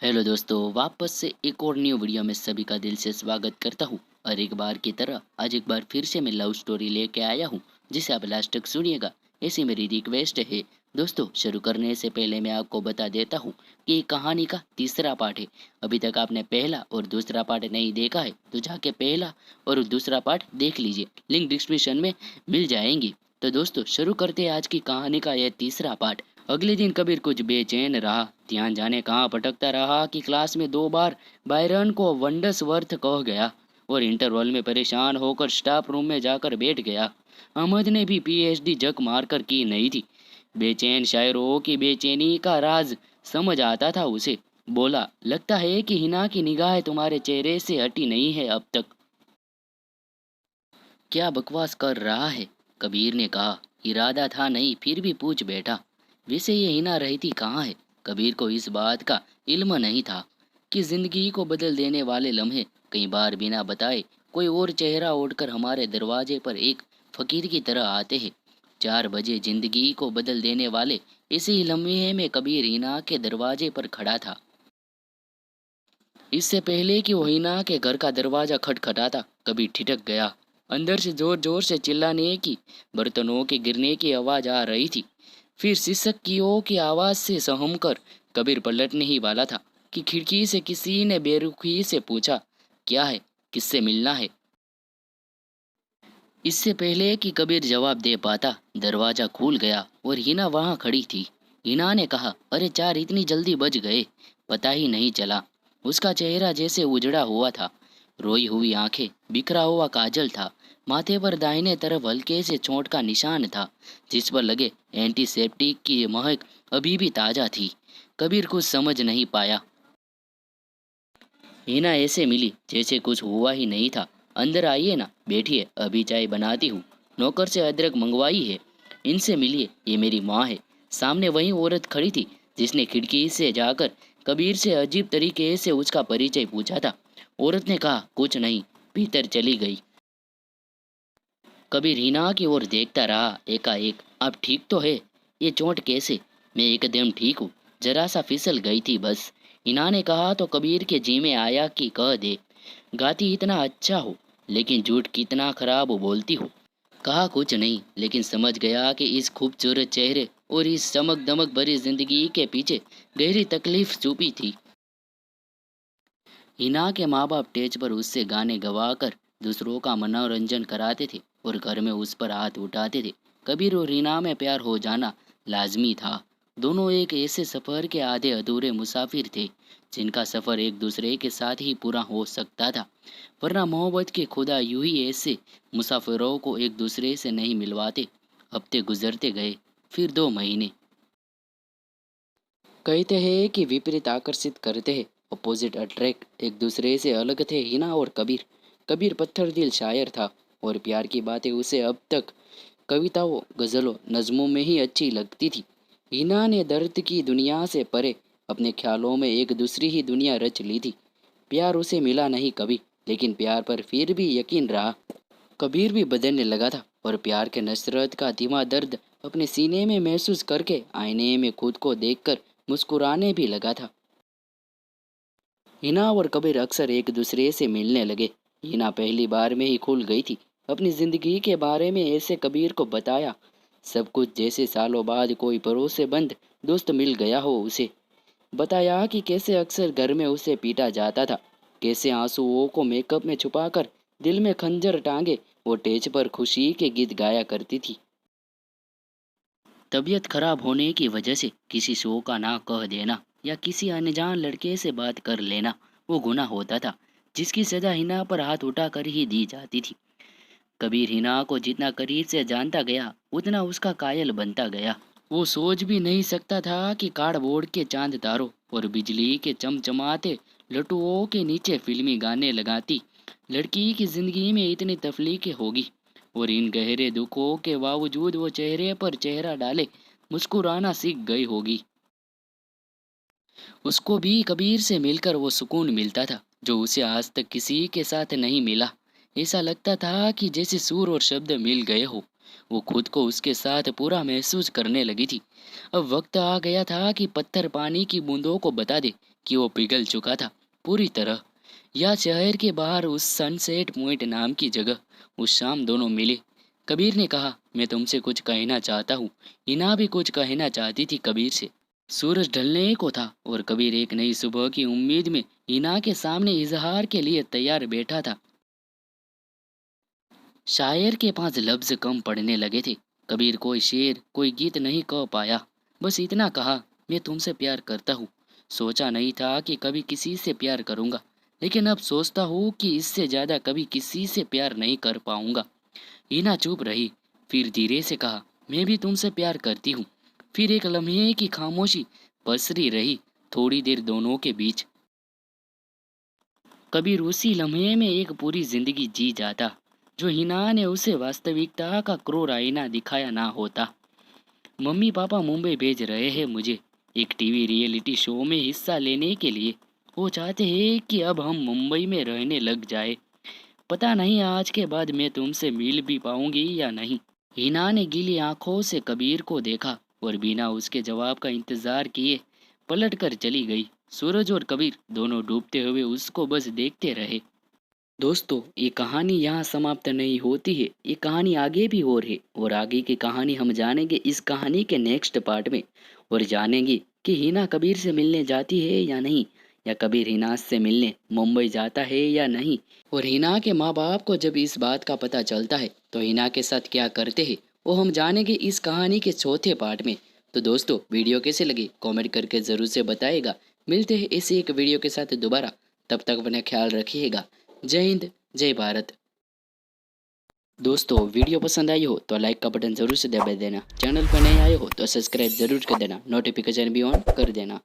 Hello दोस्तों, वापस से एक और न्यू वीडियो में सभी का दिल से स्वागत करता हूँ। और एक बार की तरह आज एक बार फिर से मैं लव स्टोरी लेके आया हूँ, जिसे आप लास्ट तक सुनिएगा, ऐसी मेरी रिक्वेस्ट है। दोस्तों, शुरू करने से पहले मैं आपको बता देता हूँ कि ये कहानी का तीसरा पार्ट है। अभी तक आपने पहला और दूसरा पार्ट नहीं देखा है तो जाके पहला और दूसरा पार्ट देख लीजिए, लिंक डिस्क्रिप्शन में मिल जाएंगी। तो दोस्तों, शुरू करते हैं आज की कहानी का यह तीसरा पार्ट। अगले दिन कबीर कुछ बेचैन रहा। ध्यान जाने कहाँ भटकता रहा कि क्लास में 2 बार बायरन को वंडर्सवर्थ कह गया और इंटरवल में परेशान होकर स्टाफ रूम में जाकर बैठ गया। अहमद ने भी पीएचडी जक मारकर की नहीं थी। बेचैन शायरों की बेचैनी का राज समझ आता था उसे। बोला, लगता है कि हिना की निगाह तुम्हारे चेहरे से हटी नहीं है अब तक। क्या बकवास कर रहा है, कबीर ने कहा। इरादा था नहीं, फिर भी पूछ बैठा। वैसे ये हिना रहती कहाँ है? कबीर को इस बात का इल्म नहीं था कि जिंदगी को बदल देने वाले लम्हे कई बार बिना बताए कोई और चेहरा ओढ़कर हमारे दरवाजे पर एक फकीर की तरह आते हैं। 4 बजे जिंदगी को बदल देने वाले इसी ही लम्हे में कबीर हिना के दरवाजे पर खड़ा था। इससे पहले कि वो हिना के घर का दरवाजा खटखटाता, कबीर ठिठक गया। अंदर से जोर जोर से चिल्लाने की, बर्तनों के गिरने की आवाज आ रही थी। फिर सिसकियों की आवाज से सहमकर कबीर पलटने ही वाला था कि खिड़की से किसी ने बेरुखी से पूछा, क्या है, किससे मिलना है? इससे पहले कि कबीर जवाब दे पाता, दरवाजा खुल गया और हिना वहां खड़ी थी। हिना ने कहा, अरे 4 इतनी जल्दी बज गए, पता ही नहीं चला। उसका चेहरा जैसे उजड़ा हुआ था। रोई हुई आंखें, बिखरा हुआ काजल था। माथे पर दाहिने तरफ हल्के से चोट का निशान था, जिस पर लगे एंटीसेप्टिक की महक अभी भी ताजा थी। कबीर कुछ समझ नहीं पाया। हिना ऐसे मिली जैसे कुछ हुआ ही नहीं था। अंदर आइए ना, बैठिए, अभी चाय बनाती हूँ। नौकर से अदरक मंगवाई है। इनसे मिलिए, ये मेरी माँ है। सामने वही औरत खड़ी थी जिसने खिड़की से जाकर कबीर से अजीब तरीके से उसका परिचय पूछा था। औरत ने कहा, कुछ नहीं, भीतर चली गई। कबीर हिना की ओर देखता रहा। एकाएक, आप ठीक तो है? ये चोट कैसे? मैं एकदम ठीक हूँ, जरा सा फिसल गई थी बस। हिना ने कहा तो कबीर के जी में आया कि कह दे, गाती इतना अच्छा हो, लेकिन झूठ कितना खराब हो बोलती हो। कहा कुछ नहीं, लेकिन समझ गया कि इस खूबसूरत चेहरे और इस चमक दमक भरी जिंदगी के पीछे गहरी तकलीफ छुपी थी। हिना के माँ बाप टेज पर उससे गाने गवाकर दूसरों का मनोरंजन कराते थे और घर में उस पर हाथ उठाते थे। कबीर और हिना में प्यार हो जाना लाजमी था। दोनों एक ऐसे सफ़र के आधे अधूरे मुसाफिर थे जिनका सफ़र एक दूसरे के साथ ही पूरा हो सकता था, वरना मोहब्बत के खुदा यूं ही ऐसे मुसाफिरों को एक दूसरे से नहीं मिलवाते। हफ्ते गुजरते गए, फिर 2 महीने। कहते हैं कि विपरीत आकर्षित करते हैं, अपोजिट अट्रैक्ट। एक दूसरे से अलग थे हिना और कबीर। कबीर पत्थर दिल शायर था और प्यार की बातें उसे अब तक कविताओं, गज़लों, नज़मों में ही अच्छी लगती थी। हिना ने दर्द की दुनिया से परे अपने ख्यालों में एक दूसरी ही दुनिया रच ली थी। प्यार उसे मिला नहीं कभी, लेकिन प्यार पर फिर भी यकीन रहा। कबीर भी बदलने लगा था और प्यार के नसरत का धीमा दर्द अपने सीने में महसूस करके आईने में खुद को देखकर मुस्कुराने भी लगा था। हिना और कबीर अक्सर एक दूसरे से मिलने लगे। हिना पहली बार में ही खुल गई थी अपनी जिंदगी के बारे में। ऐसे कबीर को बताया सब कुछ जैसे सालों बाद कोई भरोसेमंद दोस्त मिल गया हो उसे। बताया कि कैसे अक्सर घर में उसे पीटा जाता था, कैसे आंसुओं को मेकअप में छुपाकर दिल में खंजर टांगे वो टेज पर खुशी के गीत गाया करती थी। तबीयत खराब होने की वजह से किसी शो का ना कह देना या किसी अनजान लड़के से बात कर लेना वो गुनाह होता था, जिसकी सजा हिना पर हाथ उठाकर ही दी जाती थी। कबीर हिना को जितना करीब से जानता गया उतना उसका कायल बनता गया। वो सोच भी नहीं सकता था कि कार्डबोर्ड के चांद तारों और बिजली के चमचमाते लटुओं के नीचे फिल्मी गाने लगाती लड़की की जिंदगी में इतनी तफलीकें होगी। और इन गहरे दुखों के बावजूद वो चेहरे पर चेहरा डाले मुस्कुराना सीख गई होगी। उसको भी कबीर से मिलकर वो सुकून मिलता था जो उसे आज तक किसी के साथ नहीं मिला। ऐसा लगता था कि जैसे सुर और शब्द मिल गए हो। वो खुद को उसके साथ पूरा महसूस करने लगी थी। अब वक्त आ गया था कि पत्थर पानी की बूंदों को बता दे कि वो पिघल चुका था पूरी तरह। या शहर के बाहर उस सनसेट पॉइंट नाम की जगह उस शाम दोनों मिले। कबीर ने कहा, मैं तुमसे कुछ कहना चाहता हूँ। हिना भी कुछ कहना चाहती थी कबीर से। सूरज ढलने को था और कबीर एक नई सुबह की उम्मीद में हिना के सामने इजहार के लिए तैयार बैठा था। शायर के पास लफ्ज कम पड़ने लगे थे। कबीर कोई शेर कोई गीत नहीं कह पाया, बस इतना कहा, मैं तुमसे प्यार करता हूँ। सोचा नहीं था कि कभी किसी से प्यार करूँगा, लेकिन अब सोचता हूँ कि इससे ज़्यादा कभी किसी से प्यार नहीं कर पाऊँगा। हीना चुप रही, फिर धीरे से कहा, मैं भी तुमसे प्यार करती हूँ। फिर एक लम्हे की खामोशी पसरी रही, थोड़ी देर दोनों के बीच। कबीर उसी लम्हे में एक पूरी जिंदगी जी जाता, जो हिना ने उसे वास्तविकता का क्रूर आईना दिखाया ना होता। मम्मी पापा मुंबई भेज रहे हैं मुझे एक टीवी रियलिटी शो में हिस्सा लेने के लिए। वो चाहते हैं कि अब हम मुंबई में रहने लग जाए। पता नहीं आज के बाद मैं तुमसे मिल भी पाऊंगी या नहीं। हिना ने गीली आंखों से कबीर को देखा और बिना उसके जवाब का इंतजार किए पलट कर चली गई। सूरज और कबीर दोनों डूबते हुए उसको बस देखते रहे। दोस्तों, ये कहानी यहाँ समाप्त नहीं होती है, ये कहानी आगे भी और है, और आगे की कहानी हम जानेंगे इस कहानी के नेक्स्ट पार्ट में। और जानेंगे कि हिना कबीर से मिलने जाती है या नहीं, या कबीर हिना से मिलने मुंबई जाता है या नहीं, और हिना के माँ बाप को जब इस बात का पता चलता है तो हिना के साथ क्या करते हैं, वो हम जानेंगे इस कहानी के चौथे पार्ट में। तो दोस्तों, वीडियो कैसे लगी कमेंट करके ज़रूर से बताइएगा। मिलते हैं इसी एक वीडियो के साथ दोबारा, तब तक अपना ख्याल रखिएगा। जय हिंद, जय भारत। दोस्तों, वीडियो पसंद आई हो तो लाइक का बटन ज़रूर से दबा देना। चैनल पर नए आए हो तो सब्सक्राइब ज़रूर कर देना, नोटिफिकेशन भी ऑन कर देना।